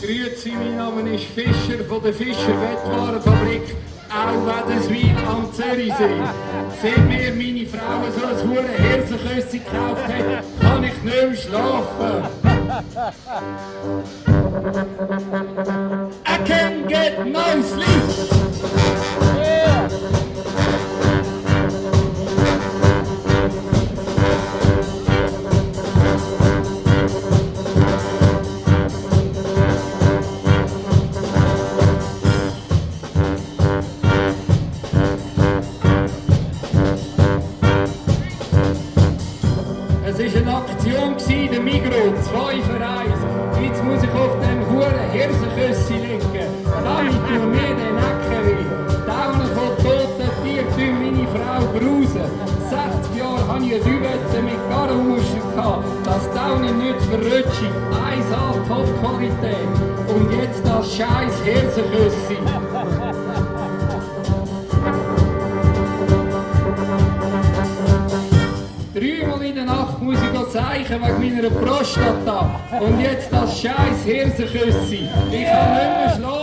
Grüezi, mein Name ist Fischer von der Fischer Wettwarenfabrik Auwedenswil am Zürichsee. Seit mir meine Frau so ein hure Hirsenkösschen gekauft hat, kann ich nicht mehr schlafen. I can get no sleep. Es war eine Aktion in der Migros, 2 für 1. Jetzt muss ich auf dem huren Hirsenküssi liegen. Damit tut mir den Nacken weh. Daunen von toten Tieren tun meine Frau grusen. 60 Jahre hatte ich eine Düwette mit Garumuschel. Das Daunen nicht verrutscht, 1A Top-Qualität. Und jetzt das scheiß Hirsenküssi. Dreimal in der Nacht muss ich zeichnen wegen meiner Prostata. Und jetzt das scheiß Hirsenküssi. Ich kann nicht mehr schlafen.